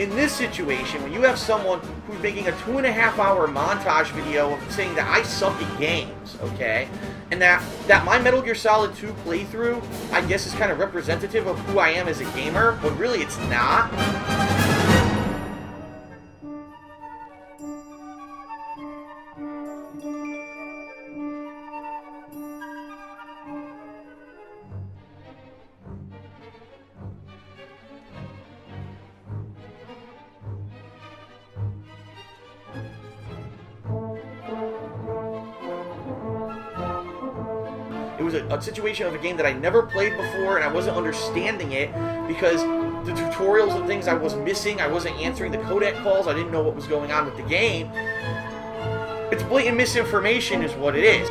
in this situation, when you have someone who's making a 2.5-hour montage video of saying that I suck at games, okay, and that my Metal Gear Solid 2 playthrough, I guess, is kind of representative of who I am as a gamer, but really it's not. It was a situation of a game that I never played before, and I wasn't understanding it because the tutorials and things I was missing. I wasn't answering the codec calls. I didn't know what was going on with the game. It's blatant misinformation is what it is.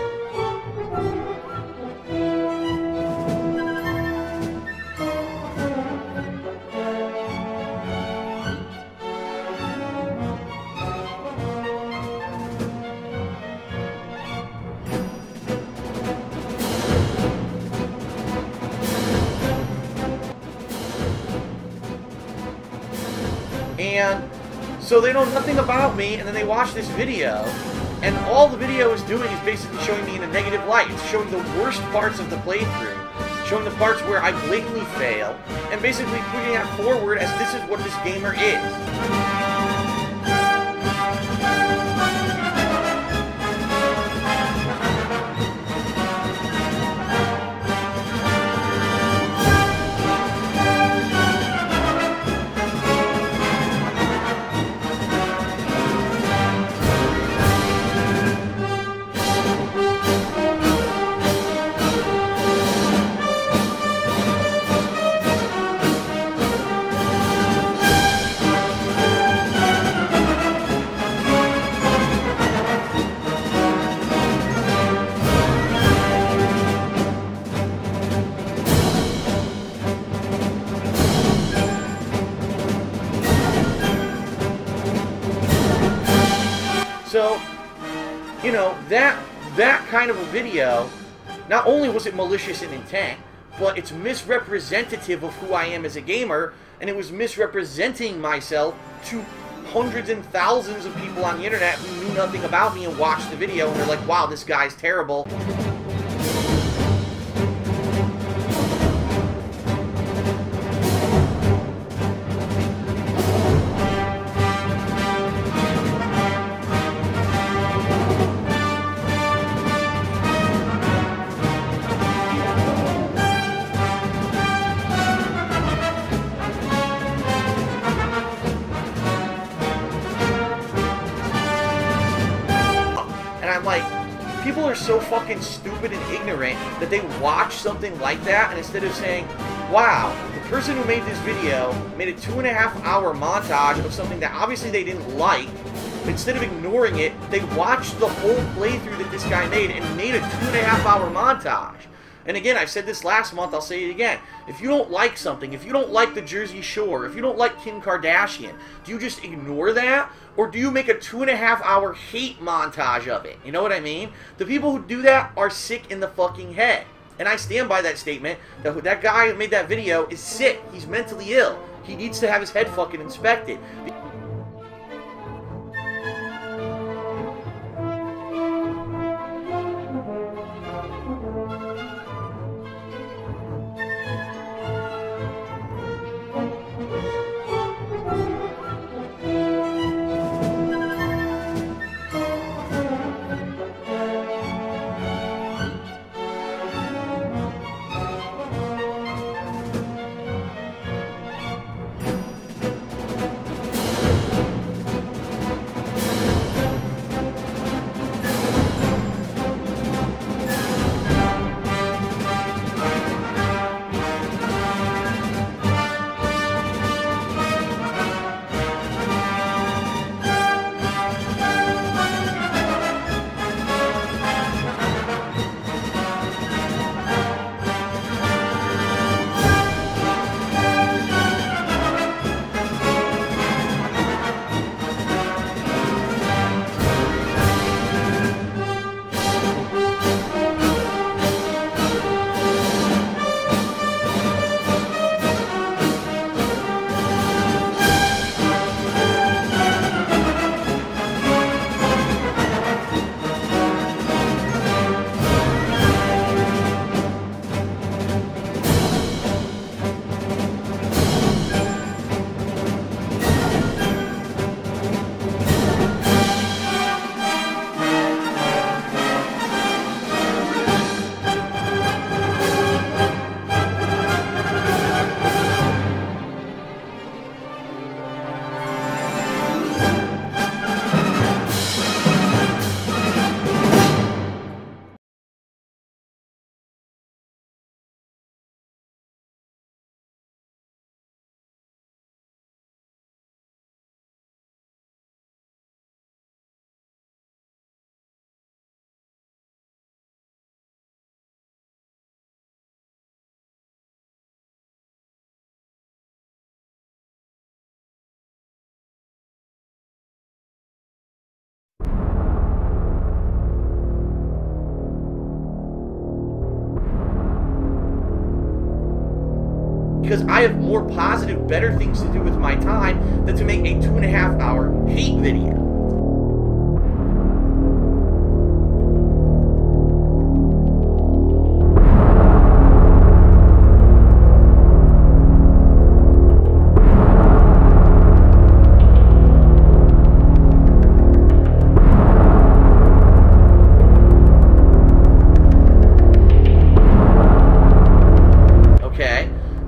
And so they know nothing about me, and then they watch this video, and all the video is doing is basically showing me in a negative light. It's showing the worst parts of the playthrough, showing the parts where I blatantly fail, and basically putting it forward as this is what this gamer is. So, you know, that kind of a video, not only was it malicious in intent, but it's misrepresentative of who I am as a gamer, and it was misrepresenting myself to hundreds and thousands of people on the internet who knew nothing about me and watched the video, and they're like, wow, this guy's terrible. And I'm like, people are so fucking stupid and ignorant that they watch something like that, and instead of saying, wow, the person who made this video made a 2.5-hour montage of something that obviously they didn't like, instead of ignoring it, they watched the whole playthrough that this guy made and made a 2.5-hour montage. And again, I've said this last month, I'll say it again. If you don't like something, if you don't like the Jersey Shore, if you don't like Kim Kardashian, do you just ignore that? Or do you make a 2.5-hour hate montage of it? You know what I mean? The people who do that are sick in the fucking head. And I stand by that statement, that that guy who made that video is sick. He's mentally ill. He needs to have his head fucking inspected. because I have more positive, better things to do with my time than to make a 2.5-hour hate video.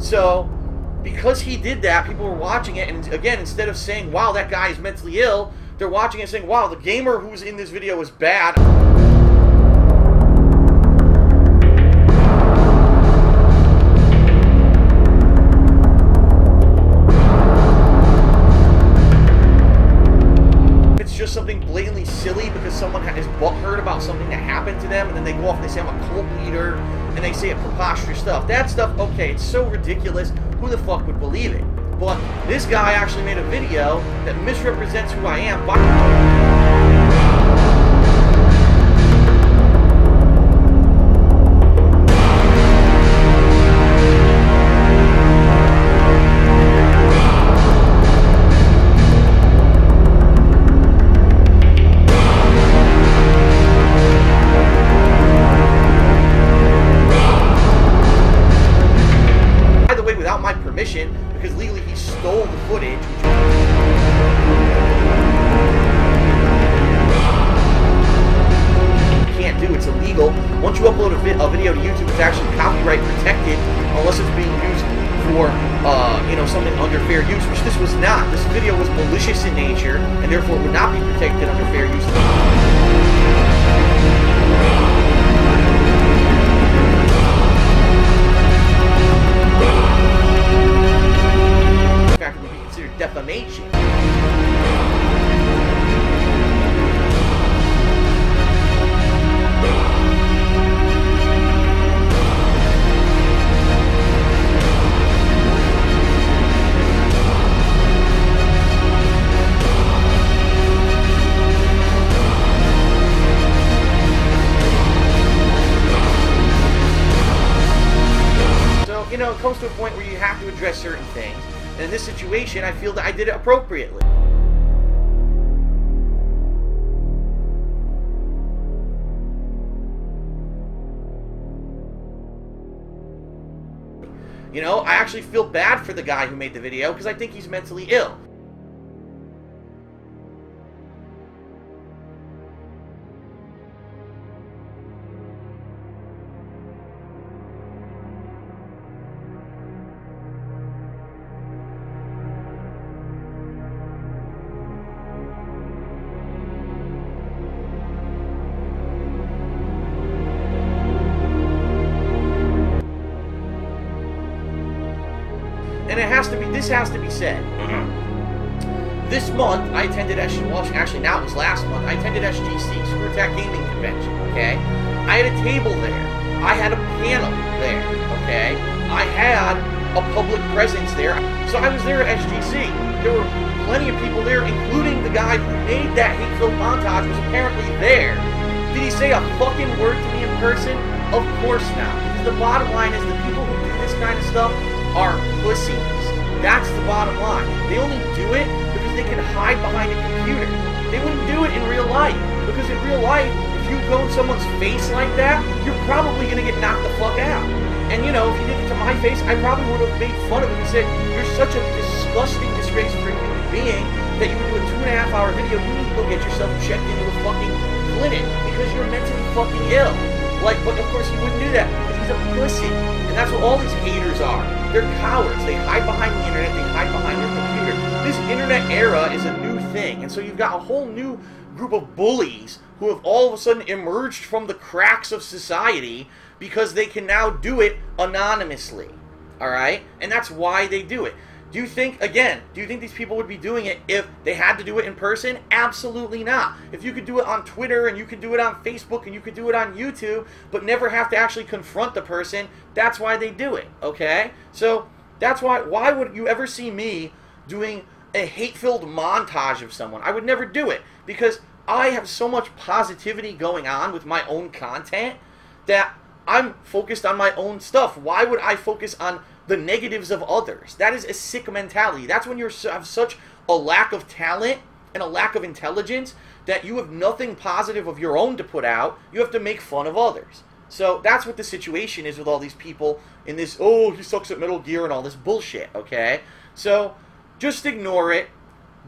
So, because he did that, people were watching it, and again, instead of saying, wow, that guy is mentally ill, they're watching it and saying, wow, the gamer who's in this video is bad. It's just something blatantly silly because someone is butthurt about something that happened to them, and then they go off and they say, I'm a cult leader, and they say a preposterous stuff. That stuff, okay, it's so ridiculous, who the fuck would believe it? But this guy actually made a video that misrepresents who I am. Without my permission, because legally he stole the footage. You can't do, it's illegal. Once you upload a video to YouTube, it's actually copyright protected unless it's being used for, you know, something under fair use, which this was not. This video was malicious in nature, and therefore would not be protected under fair use. Defamation. So, you know, it comes to a point where you have to address certain things. And in this situation, I feel that I did it appropriately. You know, I actually feel bad for the guy who made the video because I think he's mentally ill. And this has to be said. This month, I attended actually now it was last month, I attended SGC, Screw Attack Gaming Convention, okay? I had a table there. I had a panel there, okay? I had a public presence there. So I was there at SGC. There were plenty of people there, including the guy who made that hate-filled montage was apparently there. Did he say a fucking word to me in person? Of course not. Because the bottom line is the people who do this kind of stuff are pussies. That's the bottom line. They only do it because they can hide behind a computer. They wouldn't do it in real life. Because in real life, if you go in someone's face like that, you're probably going to get knocked the fuck out. And you know, if you did it to my face, I probably would have made fun of him and said, you're such a disgusting disgrace for a human being that you would do a 2.5-hour video. You need to go get yourself checked into a fucking clinic because you're mentally fucking ill. Like, but of course he wouldn't do that because he's a pussy. And that's what all these haters are. They're cowards. They hide behind the internet. They hide behind their computer. This internet era is a new thing. And so you've got a whole new group of bullies who have all of a sudden emerged from the cracks of society because they can now do it anonymously. Alright? And that's why they do it. Do you think these people would be doing it if they had to do it in person? Absolutely not. If you could do it on Twitter, and you could do it on Facebook, and you could do it on YouTube, but never have to actually confront the person, that's why they do it, okay? So, that's why would you ever see me doing a hate-filled montage of someone? I would never do it, because I have so much positivity going on with my own content that I'm focused on my own stuff. Why would I focus on the negatives of others. That is a sick mentality. That's when you have such a lack of talent and a lack of intelligence that you have nothing positive of your own to put out. You have to make fun of others. So that's what the situation is with all these people in this, oh, he sucks at Metal Gear and all this bullshit, okay? So just ignore it.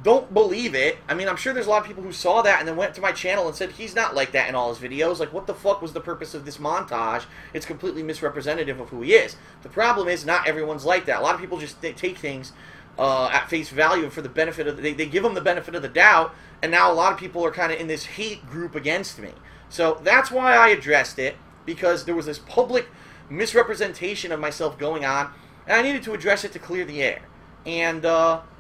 Don't believe it. I mean, I'm sure there's a lot of people who saw that and then went to my channel and said, he's not like that in all his videos. Like, what the fuck was the purpose of this montage? It's completely misrepresentative of who he is. The problem is not everyone's like that. A lot of people just take things at face value for the benefit of... They give them the benefit of the doubt, and now a lot of people are kind of in this hate group against me. So that's why I addressed it, because there was this public misrepresentation of myself going on, and I needed to address it to clear the air. And,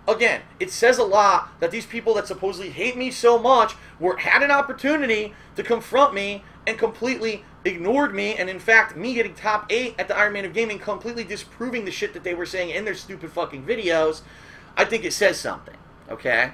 again, it says a lot that these people that supposedly hate me so much had an opportunity to confront me and completely ignored me, and in fact, me getting top 8 at the Iron Man of Gaming completely disproving the shit that they were saying in their stupid fucking videos. I think it says something, okay?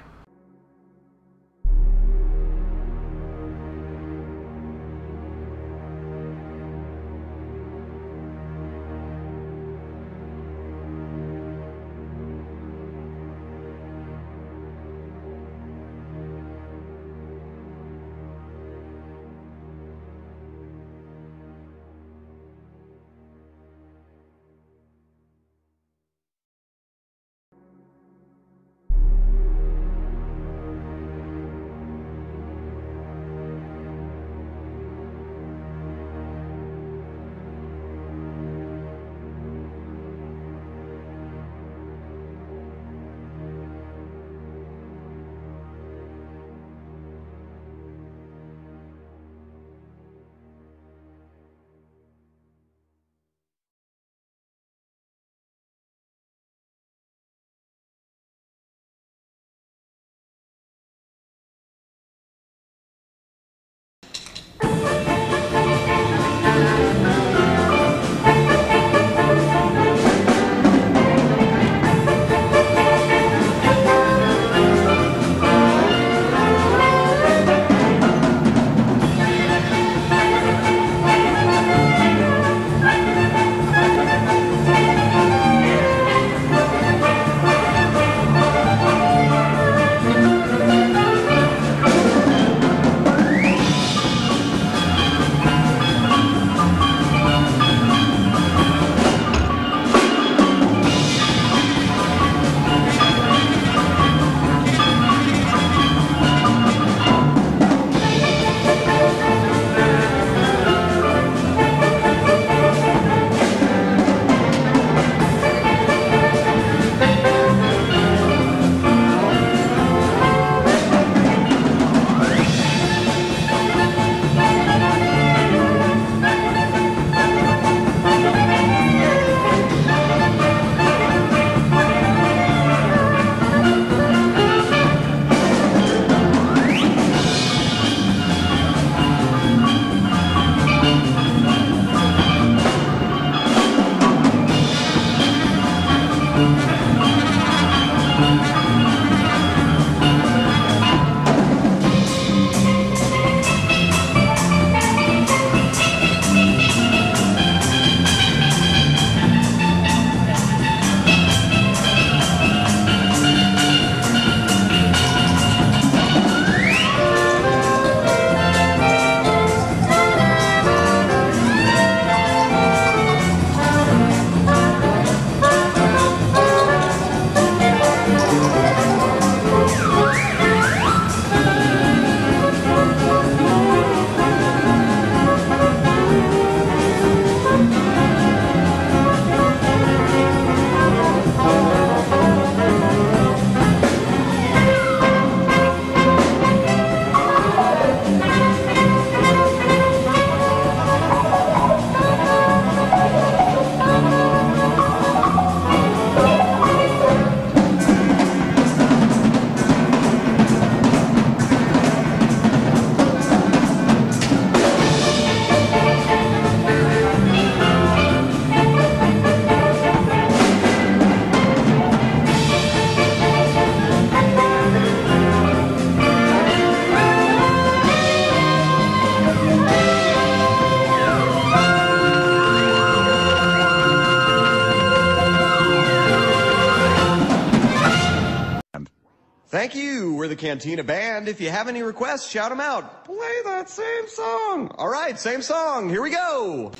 the Cantina Band. If you have any requests, shout them out. Play that same song. All right, same song. Here we go.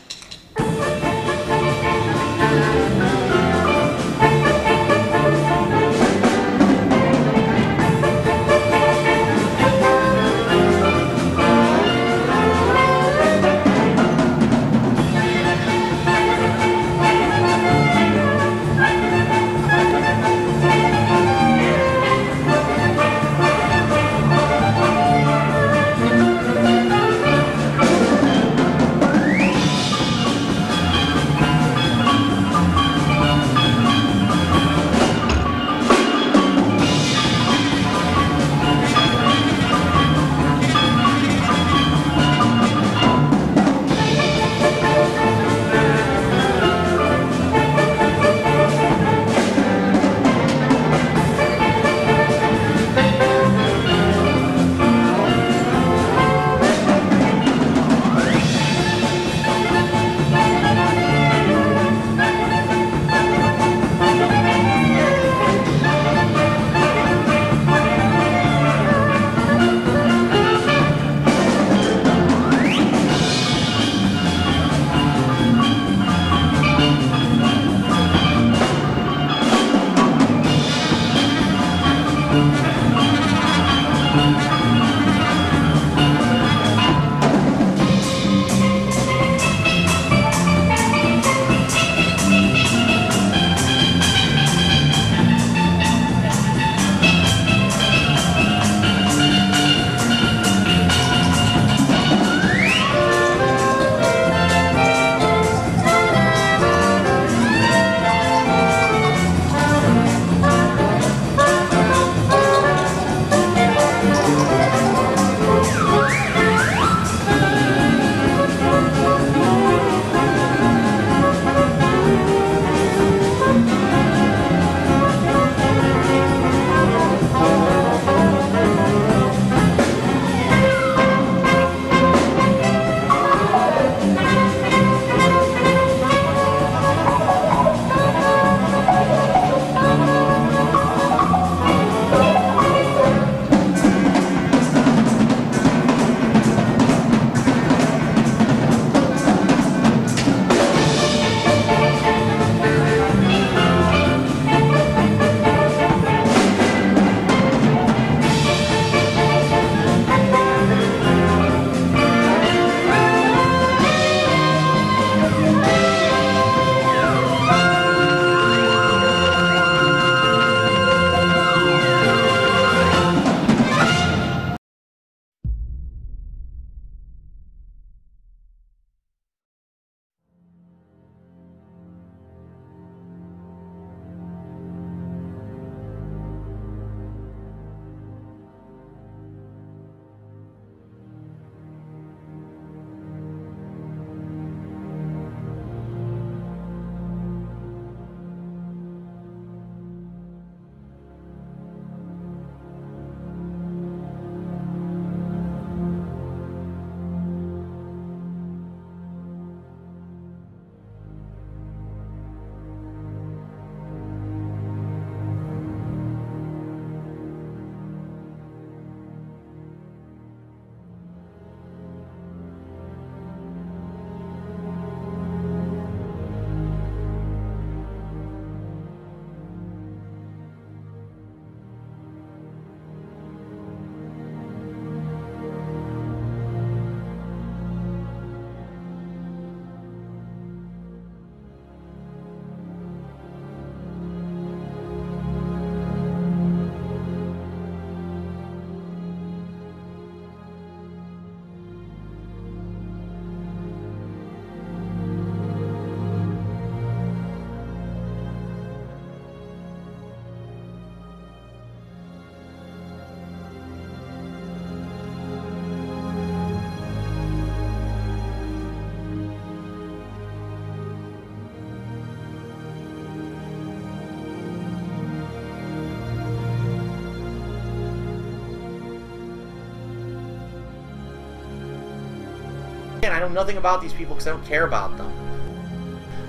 I know nothing about these people because I don't care about them.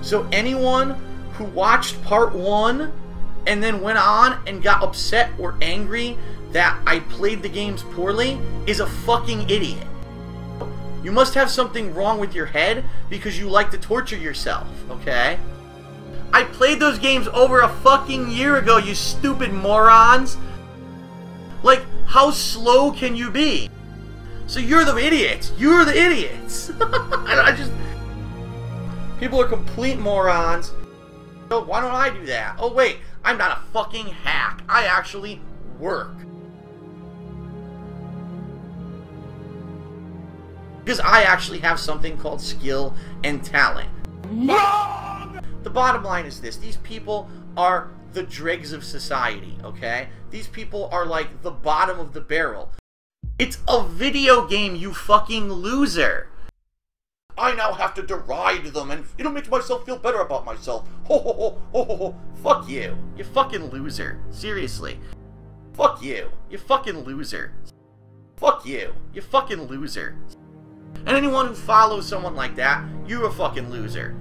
So anyone who watched part 1 and then went on and got upset or angry that I played the games poorly is a fucking idiot. You must have something wrong with your head because you like to torture yourself, okay? I played those games over a fucking year ago, you stupid morons. Like, how slow can you be? So you're the idiots. You're the idiots. People are complete morons. So why don't I do that? Oh wait, I'm not a fucking hack. I actually work. Because I actually have something called skill and talent. Wrong! The bottom line is this. These people are the dregs of society, okay? These people are like the bottom of the barrel. It's a video game, you fucking loser. I now have to deride them and it'll make myself feel better about myself. Ho ho ho ho ho ho. Fuck you. You fucking loser. Seriously. Fuck you. You fucking loser. Fuck you. You fucking loser. And anyone who follows someone like that, you're a fucking loser.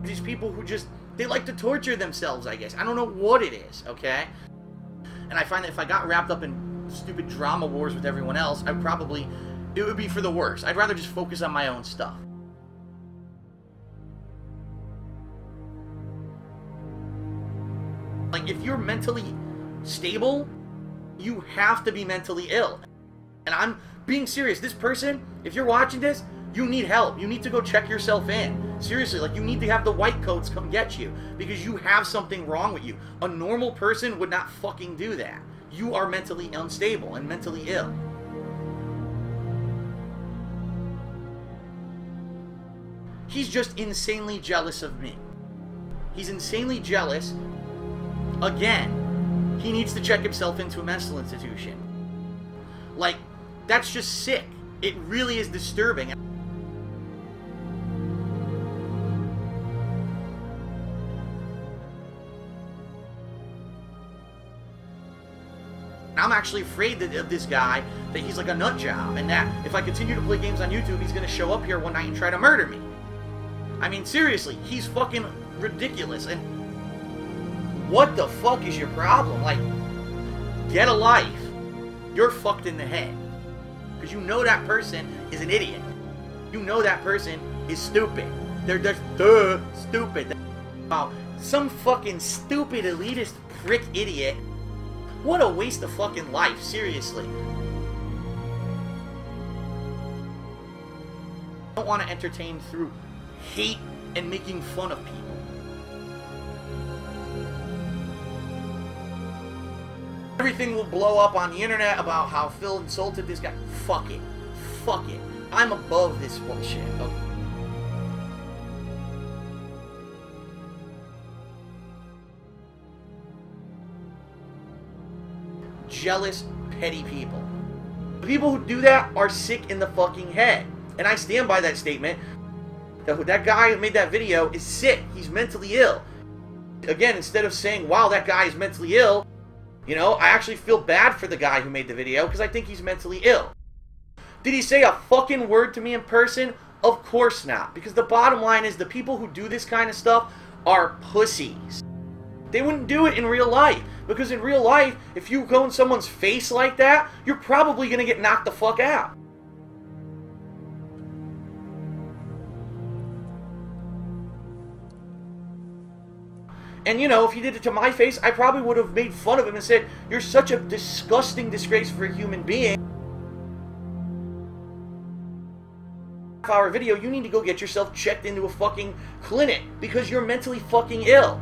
These people who just, they like to torture themselves, I guess. I don't know what it is, okay? And I find that if I got wrapped up in stupid drama wars with everyone else, it would be for the worst. I'd rather just focus on my own stuff. Like, if you're mentally stable, you have to be mentally ill. And I'm being serious. This person, if you're watching this, you need help. You need to go check yourself in. Seriously, like, you need to have the white coats come get you because you have something wrong with you. A normal person would not fucking do that. You are mentally unstable and mentally ill. He's just insanely jealous of me. He's insanely jealous. Again, he needs to check himself into a mental institution. Like, that's just sick. It really is disturbing. I'm actually afraid of this guy, that he's like a nut job, and that if I continue to play games on YouTube, he's gonna show up here one night and try to murder me. I mean, seriously, he's fucking ridiculous, and what the fuck is your problem? Like, get a life. You're fucked in the head. Because you know that person is an idiot. You know that person is stupid. They're just stupid. Wow, some fucking stupid elitist prick idiot. What a waste of fucking life, seriously. I don't want to entertain through hate and making fun of people. Everything will blow up on the internet about how Phil insulted this guy. Fuck it. Fuck it. I'm above this bullshit. Okay. Jealous, petty people. The people who do that are sick in the fucking head. And I stand by that statement. That guy who made that video is sick. He's mentally ill. Again, instead of saying, wow, that guy is mentally ill, you know, I actually feel bad for the guy who made the video because I think he's mentally ill. Did he say a fucking word to me in person? Of course not. Because the bottom line is the people who do this kind of stuff are pussies. They wouldn't do it in real life. Because in real life, if you go in someone's face like that, you're probably going to get knocked the fuck out. And, you know, if he did it to my face, I probably would have made fun of him and said, you're such a disgusting disgrace for a human being. Half-hour video, you need to go get yourself checked into a fucking clinic because you're mentally fucking ill.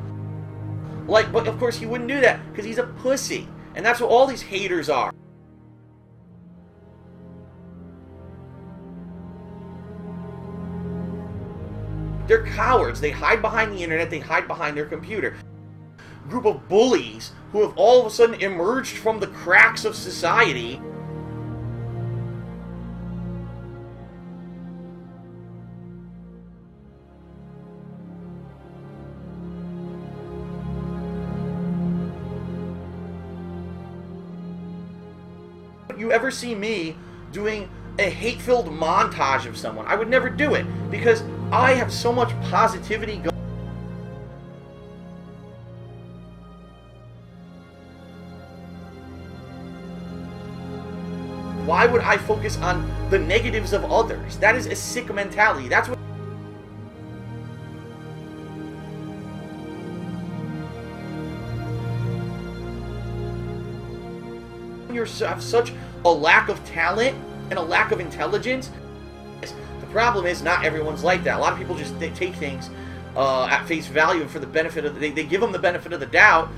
Like, but of course he wouldn't do that because he's a pussy. And that's what all these haters are. They're cowards. They hide behind the internet. They hide behind their computer. A group of bullies who have all of a sudden emerged from the cracks of society. You ever see me doing a hate-filled montage of someone? I would never do it because I have so much positivity going. why would I focus on the negatives of others? That is a sick mentality. That's what you have such a lack of talent and a lack of intelligence. The problem is not everyone's like that. A lot of people just take things at face value for the benefit of they give them the benefit of the doubt.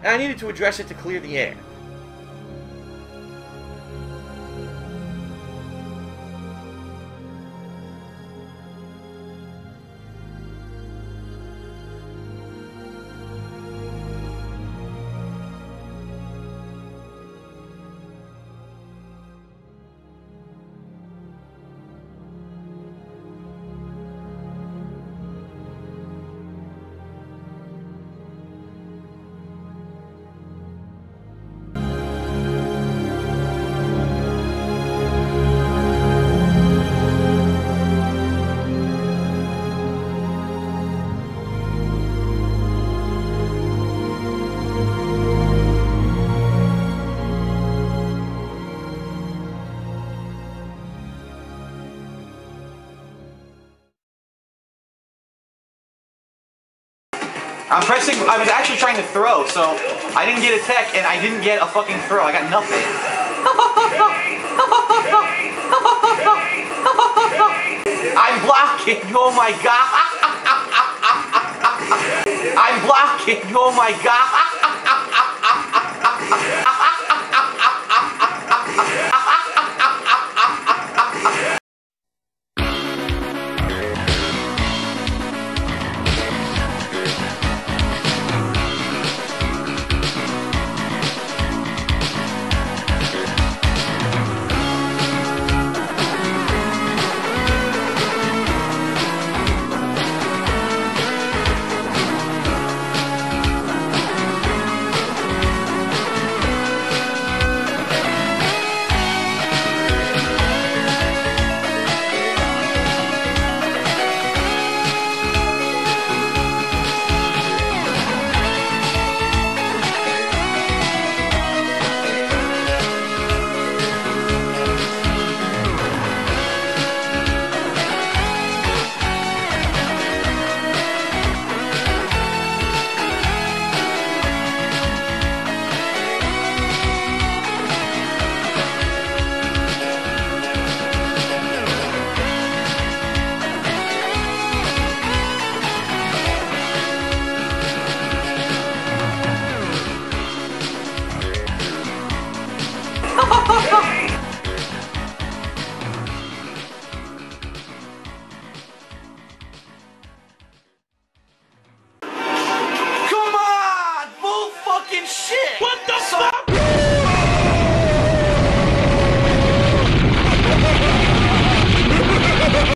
And I needed to address it to clear the air. I was actually trying to throw, so I didn't get a tech and I didn't get a fucking throw. I got nothing. I'm blocking, oh my god. I'm blocking, oh my god.